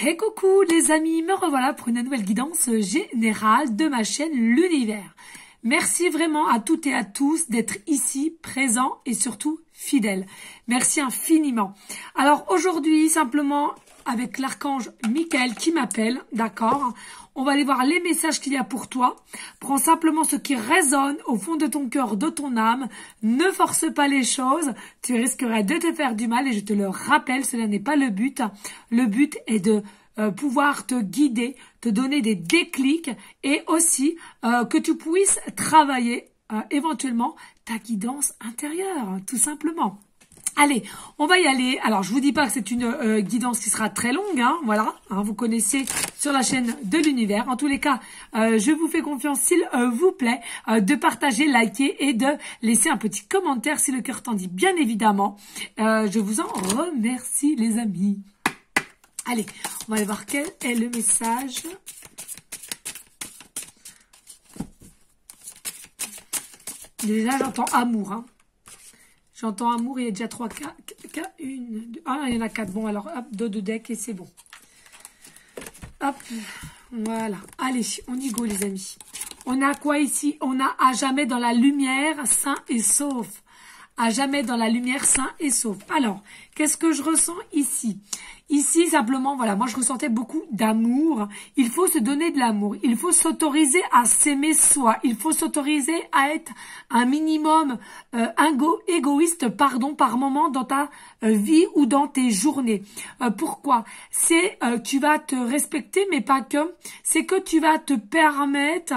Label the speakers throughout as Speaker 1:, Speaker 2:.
Speaker 1: Hey coucou les amis, me revoilà pour une nouvelle guidance générale de ma chaîne L'Univers. Merci vraiment à toutes et à tous d'être ici, présents et surtout fidèles. Merci infiniment. Alors aujourd'hui, simplement avec l'archange Michael qui m'appelle, d'accord? On va aller voir les messages qu'il y a pour toi. Prends simplement ce qui résonne au fond de ton cœur, de ton âme. Ne force pas les choses. Tu risquerais de te faire du mal et je te le rappelle, cela n'est pas le but. Le but est de pouvoir te guider, te donner des déclics et aussi que tu puisses travailler éventuellement ta guidance intérieure, tout simplement. Allez, on va y aller. Alors, je vous dis pas que c'est une guidance qui sera très longue, hein, voilà. Hein, vous connaissez sur la chaîne de l'Univers. En tous les cas, je vous fais confiance, s'il vous plaît, de partager, liker et de laisser un petit commentaire si le cœur t'en dit, bien évidemment. Je vous en remercie, les amis. Allez, on va aller voir quel est le message. Déjà, j'entends amour, hein. J'entends amour, il y a déjà 3 cas. Une, deux, il y en a 4. Bon, alors, hop, 2 de deck et c'est bon. Hop, voilà. Allez, on y go, les amis. On a quoi ici? On a à jamais dans la lumière, sain et sauf. À jamais dans la lumière, sain et sauf. Alors, qu'est-ce que je ressens ici? Ici, simplement, voilà, moi je ressentais beaucoup d'amour. Il faut se donner de l'amour. Il faut s'autoriser à s'aimer soi. Il faut s'autoriser à être un minimum égoïste, par moment dans ta vie ou dans tes journées. Pourquoi? C'est tu vas te respecter, mais pas que. C'est que tu vas te permettre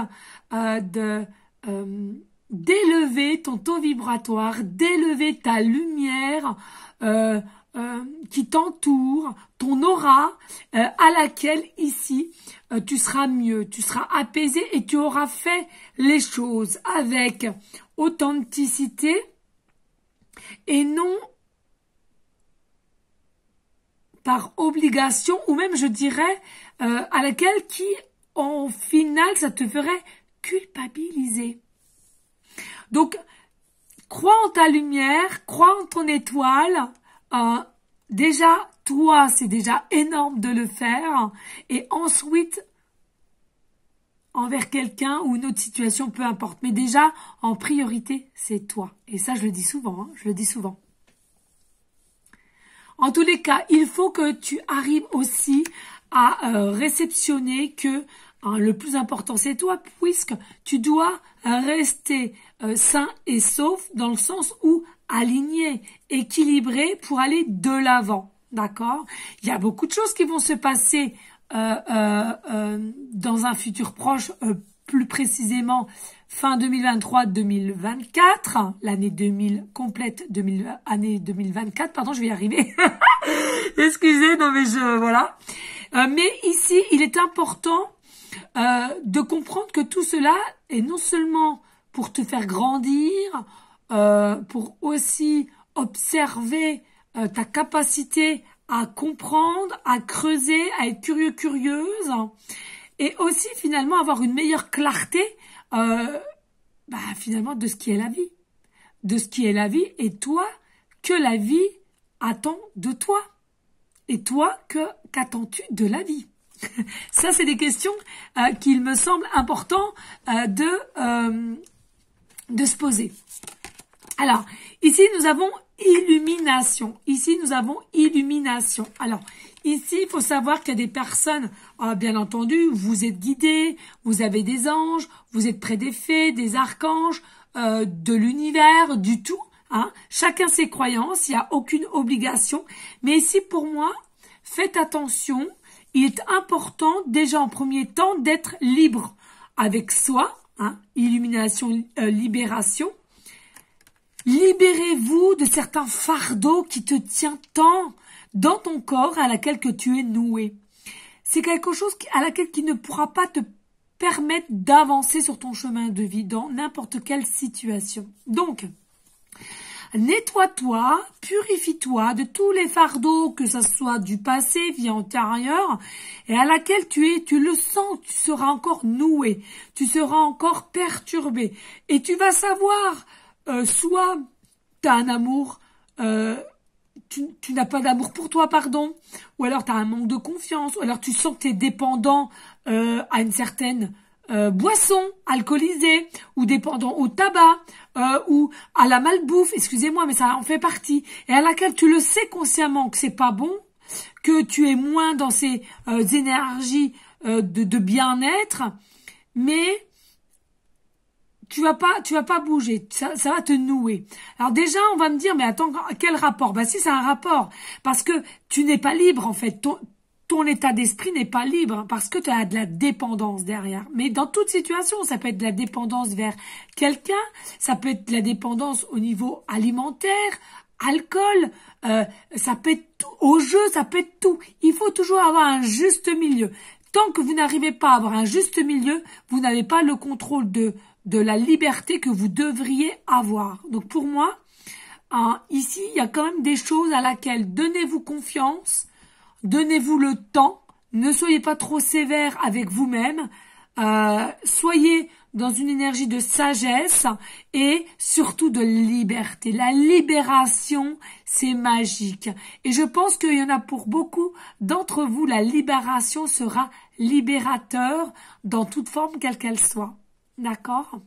Speaker 1: d'élever ton taux vibratoire, d'élever ta lumière qui t'entoure, ton aura, à laquelle ici tu seras mieux, tu seras apaisé et tu auras fait les choses avec authenticité et non par obligation ou même je dirais à laquelle qui en final ça te ferait culpabiliser. Donc, crois en ta lumière, crois en ton étoile. Déjà, toi, c'est déjà énorme de le faire. Et ensuite, envers quelqu'un ou une autre situation, peu importe. Mais déjà, en priorité, c'est toi. Et ça, je le dis souvent, hein, je le dis souvent. En tous les cas, il faut que tu arrives aussi à réceptionner que le plus important, c'est toi, puisque tu dois rester sain et sauf dans le sens où aligné, équilibré pour aller de l'avant, d'accord? Il y a beaucoup de choses qui vont se passer dans un futur proche, plus précisément fin 2023-2024, l'année 2000 complète, année 2024, pardon, je vais y arriver. Excusez, non mais voilà. Mais ici, il est important de comprendre que tout cela est non seulement pour te faire grandir, pour aussi observer ta capacité à comprendre, à creuser, à être curieuse, et aussi finalement avoir une meilleure clarté finalement de ce qui est la vie. De ce qui est la vie et toi, que la vie attend de toi. Et toi, qu'attends-tu de la vie? Ça, c'est des questions qu'il me semble important de se poser. Alors, ici, nous avons illumination. Ici, nous avons illumination. Alors, ici, il faut savoir qu'il y a des personnes, bien entendu, vous êtes guidés, vous avez des anges, vous êtes près des fées, des archanges, de l'univers, du tout. Hein. Chacun ses croyances, il n'y a aucune obligation. Mais ici, pour moi, faites attention. Il est important, déjà en premier temps, d'être libre avec soi. Hein, illumination, libération. Libérez-vous de certains fardeaux qui te tiennent tant dans ton corps à laquelle que tu es noué. C'est quelque chose à laquelle qui ne pourra pas te permettre d'avancer sur ton chemin de vie dans n'importe quelle situation. Donc, nettoie-toi, purifie-toi de tous les fardeaux, que ce soit du passé, vie antérieure, et à laquelle tu le sens, tu seras encore noué, tu seras encore perturbé, et tu vas savoir, soit tu as un amour tu n'as pas d'amour pour toi, pardon, ou alors tu as un manque de confiance, ou alors tu sens que tu es dépendant à une certaine boisson alcoolisée, ou dépendant au tabac, ou à la malbouffe, excusez-moi, mais ça en fait partie, et à laquelle tu le sais consciemment que c'est pas bon, que tu es moins dans ces énergies de bien-être, mais tu vas pas bouger, ça va te nouer. Alors déjà, on va me dire, mais attends, quel rapport? Bah si, c'est un rapport, parce que tu n'es pas libre en fait, ton état d'esprit n'est pas libre, parce que tu as de la dépendance derrière. Mais dans toute situation, ça peut être de la dépendance vers quelqu'un, ça peut être de la dépendance au niveau alimentaire, alcool, ça peut être tout, au jeu, ça peut être tout. Il faut toujours avoir un juste milieu. Tant que vous n'arrivez pas à avoir un juste milieu, vous n'avez pas le contrôle de la liberté que vous devriez avoir. Donc pour moi, ici, il y a quand même des choses à laquelle donnez-vous confiance, donnez-vous le temps, ne soyez pas trop sévère avec vous-même, soyez dans une énergie de sagesse et surtout de liberté. La libération, c'est magique. Et je pense qu'il y en a pour beaucoup d'entre vous, la libération sera libérateur dans toute forme quelle qu'elle soit. D'accord?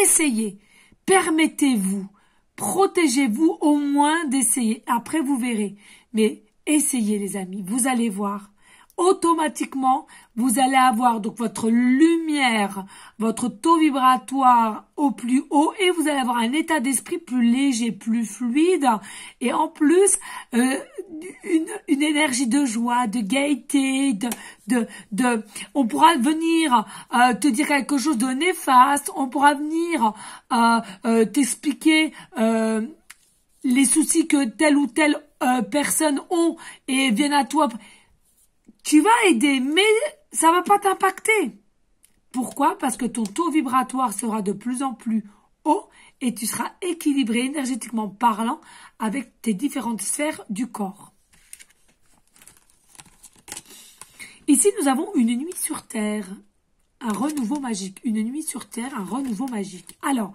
Speaker 1: Essayez, permettez-vous, protégez-vous au moins d'essayer. Après, vous verrez. Mais essayez, les amis, vous allez voir. Automatiquement, vous allez avoir donc votre lumière, votre taux vibratoire au plus haut et vous allez avoir un état d'esprit plus léger, plus fluide et en plus une énergie de joie, de gaieté, on pourra venir te dire quelque chose de néfaste, on pourra venir t'expliquer les soucis que telle ou telle personne ont et viennent à toi. Tu vas aider, mais ça va pas t'impacter. Pourquoi? Parce que ton taux vibratoire sera de plus en plus haut et tu seras équilibré énergétiquement parlant avec tes différentes sphères du corps. Ici, nous avons une nuit sur Terre, un renouveau magique. Une nuit sur Terre, un renouveau magique. Alors,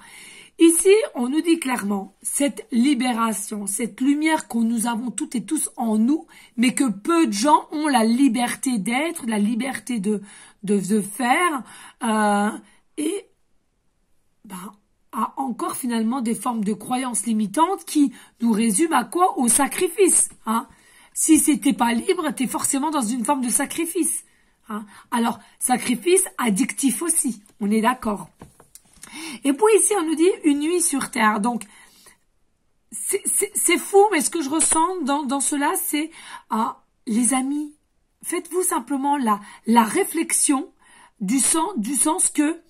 Speaker 1: ici, on nous dit clairement, cette libération, cette lumière que nous avons toutes et tous en nous, mais que peu de gens ont la liberté d'être, la liberté de faire, et a encore finalement des formes de croyances limitantes qui nous résument à quoi? Au sacrifice. Hein. Si c'était pas libre, t'es forcément dans une forme de sacrifice. Hein. Alors, sacrifice addictif aussi, on est d'accord. Et puis ici, on nous dit une nuit sur Terre. Donc, c'est fou, mais ce que je ressens dans cela, c'est, les amis, faites-vous simplement la réflexion du sens que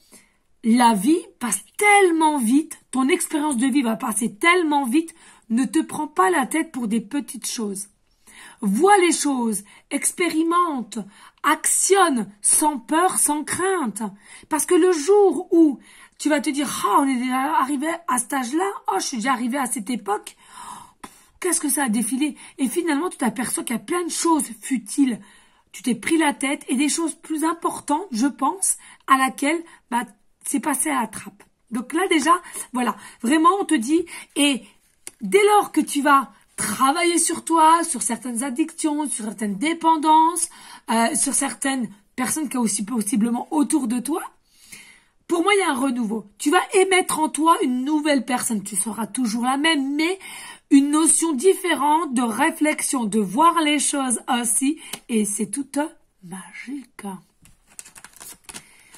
Speaker 1: la vie passe tellement vite, ton expérience de vie va passer tellement vite, ne te prends pas la tête pour des petites choses. Vois les choses, expérimente, actionne sans peur, sans crainte. Parce que le jour où tu vas te dire, on est déjà arrivé à cet âge-là, je suis déjà arrivé à cette époque, qu'est-ce que ça a défilé? Et finalement, tu t'aperçois qu'il y a plein de choses futiles. Tu t'es pris la tête et des choses plus importantes, je pense, à laquelle c'est passé à la trappe. Donc là, déjà, voilà, vraiment, on te dit, et dès lors que tu vas travailler sur toi, sur certaines addictions, sur certaines dépendances, sur certaines personnes qui sont aussi possiblement autour de toi, pour moi, il y a un renouveau. Tu vas émettre en toi une nouvelle personne. Tu seras toujours la même, mais une notion différente de réflexion, de voir les choses ainsi. Et c'est tout magique.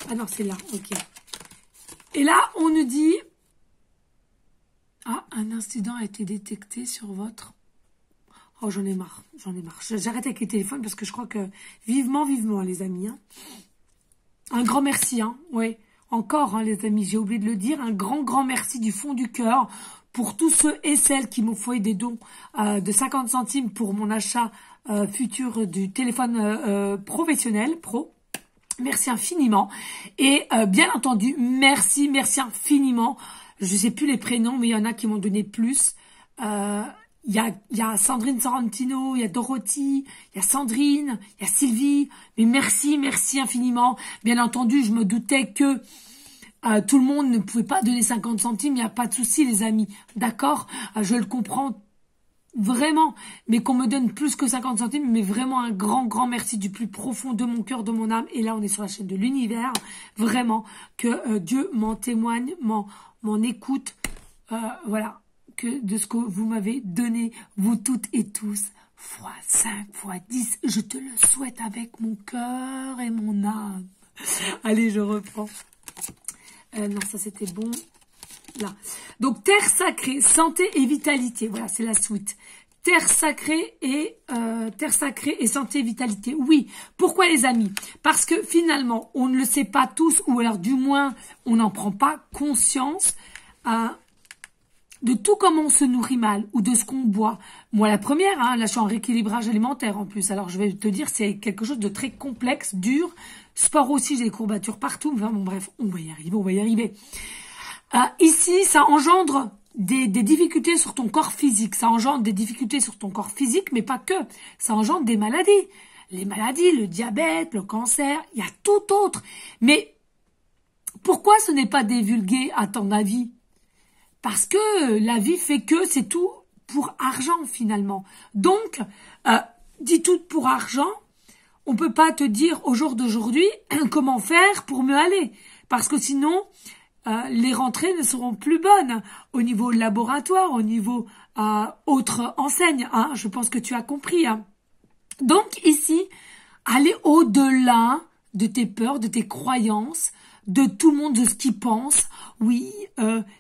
Speaker 1: Ah non, c'est là, ok. Et là, on nous dit... un incident a été détecté sur votre... Oh, j'en ai marre. J'arrête avec les téléphones parce que je crois que... Vivement, les amis. Hein. Un grand merci, ouais. Encore, les amis, j'ai oublié de le dire, un grand merci du fond du cœur pour tous ceux et celles qui m'ont fait des dons de 50 centimes pour mon achat futur du téléphone professionnel, pro. Merci infiniment. Et bien entendu, merci infiniment. Je sais plus les prénoms, mais il y en a qui m'ont donné plus. Il y a Sandrine Sorrentino, il y a Dorothy, il y a Sandrine, il y a Sylvie. Mais merci infiniment. Bien entendu, je me doutais que tout le monde ne pouvait pas donner 50 centimes. Il n'y a pas de souci, les amis. D'accord? Je le comprends vraiment, mais qu'on me donne plus que 50 centimes, mais vraiment un grand, grand merci du plus profond de mon cœur, de mon âme. Et là, on est sur la chaîne de l'univers, vraiment, que Dieu m'en témoigne, m'en écoute, voilà, que de ce que vous m'avez donné, vous toutes et tous, fois 5, fois 10, je te le souhaite avec mon cœur et mon âme. Allez, je reprends. Non, ça c'était bon. Là. Donc, terre sacrée, santé et vitalité. Voilà, c'est la suite. Terre sacrée et santé et vitalité. Oui. Pourquoi, les amis? Parce que finalement, on ne le sait pas tous, ou alors du moins, on n'en prend pas conscience de tout comment on se nourrit mal ou de ce qu'on boit. Moi, la première, hein, là, je suis en rééquilibrage alimentaire en plus. Alors, je vais te dire, c'est quelque chose de très complexe, dur. Sport aussi, j'ai des courbatures partout. Enfin, bon, bref, on va y arriver, on va y arriver. Ici, ça engendre des difficultés sur ton corps physique. Ça engendre des difficultés sur ton corps physique, mais pas que. Ça engendre des maladies. Les maladies, le diabète, le cancer, il y a tout autre. Mais pourquoi ce n'est pas divulgué à ton avis? Parce que la vie fait que c'est tout pour argent finalement. Donc, dis tout pour argent, on peut pas te dire au jour d'aujourd'hui comment faire pour mieux aller. Parce que sinon, les rentrées ne seront plus bonnes au niveau laboratoire, au niveau autre enseigne. Hein, je pense que tu as compris. Hein. Donc ici, aller au-delà de tes peurs, de tes croyances, de tout le monde, de ce qu'il pense. Oui,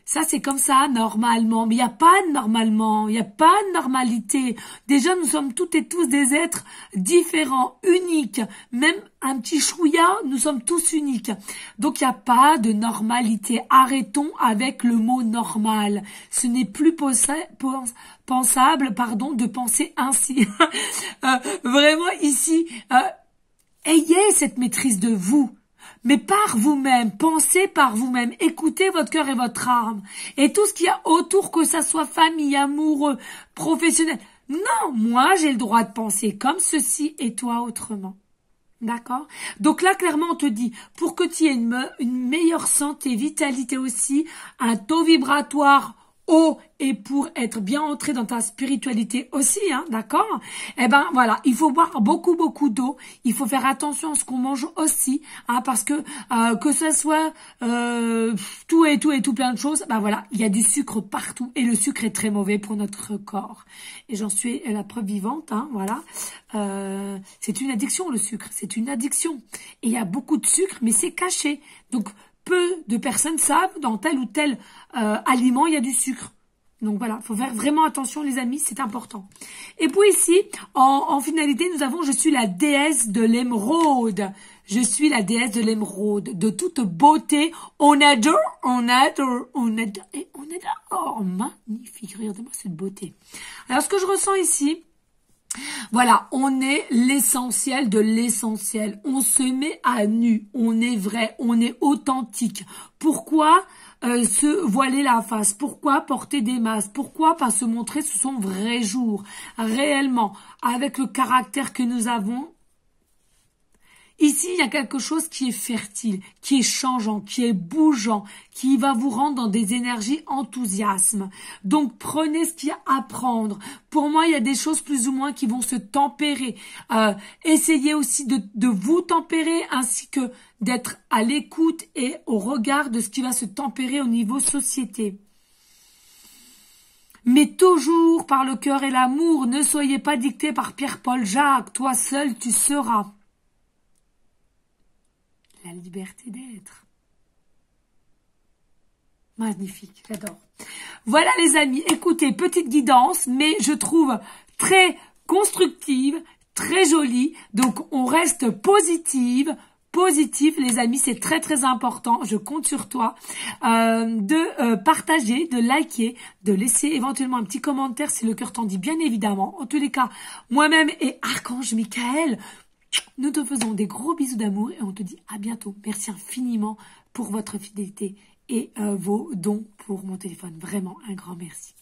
Speaker 1: ça c'est comme ça normalement, mais il n'y a pas de normalement, il n'y a pas de normalité. Déjà, nous sommes toutes et tous des êtres différents, uniques. Même un petit chouïa, nous sommes tous uniques. Donc il n'y a pas de normalité. Arrêtons avec le mot normal. Ce n'est plus pensable, de penser ainsi. Vraiment ici, ayez cette maîtrise de vous. Mais par vous-même, pensez par vous-même, écoutez votre cœur et votre âme. Et tout ce qu'il y a autour, que ça soit famille, amoureux, professionnel. Non, moi j'ai le droit de penser comme ceci et toi autrement. D'accord? Donc là, clairement, on te dit, pour que tu aies une meilleure santé, vitalité aussi, un taux vibratoire haut et pour être bien ancré dans ta spiritualité aussi, hein, d'accord? Eh ben voilà, il faut boire beaucoup d'eau. Il faut faire attention à ce qu'on mange aussi, hein, parce que ce soit tout plein de choses, ben voilà, il y a du sucre partout et le sucre est très mauvais pour notre corps. Et j'en suis la preuve vivante, hein, voilà. C'est une addiction le sucre, c'est une addiction. Et il y a beaucoup de sucre, mais c'est caché. Donc peu de personnes savent dans tel ou tel aliment il y a du sucre. Donc voilà, faut faire vraiment attention les amis, c'est important. Et puis ici, en finalité, nous avons « Je suis la déesse de l'émeraude ». Je suis la déesse de l'émeraude, de toute beauté. On adore. Et on adore. Oh, magnifique, regardez-moi cette beauté. Alors ce que je ressens ici, voilà, on est l'essentiel de l'essentiel. On se met à nu, on est vrai, on est authentique. Pourquoi se voiler la face? Pourquoi porter des masques? Pourquoi pas se montrer sous son vrai jour? Réellement, avec le caractère que nous avons. Ici, il y a quelque chose qui est fertile, qui est changeant, qui est bougeant, qui va vous rendre dans des énergies enthousiasme. Donc, prenez ce qu'il y a à prendre. Pour moi, il y a des choses plus ou moins qui vont se tempérer. Essayez aussi de vous tempérer ainsi que d'être à l'écoute et au regard de ce qui va se tempérer au niveau société. Mais toujours par le cœur et l'amour. Ne soyez pas dicté par Pierre-Paul Jacques. Toi seul, tu seras. La liberté d'être. Magnifique, j'adore. Voilà les amis, écoutez, petite guidance, mais je trouve très constructive, très jolie. Donc on reste positif les amis, c'est très très important. Je compte sur toi de partager, de liker, de laisser éventuellement un petit commentaire si le cœur t'en dit, bien évidemment. En tous les cas, moi-même et Archange Michael, nous te faisons des gros bisous d'amour et on te dit à bientôt. Merci infiniment pour votre fidélité et vos dons pour mon téléphone. Vraiment un grand merci.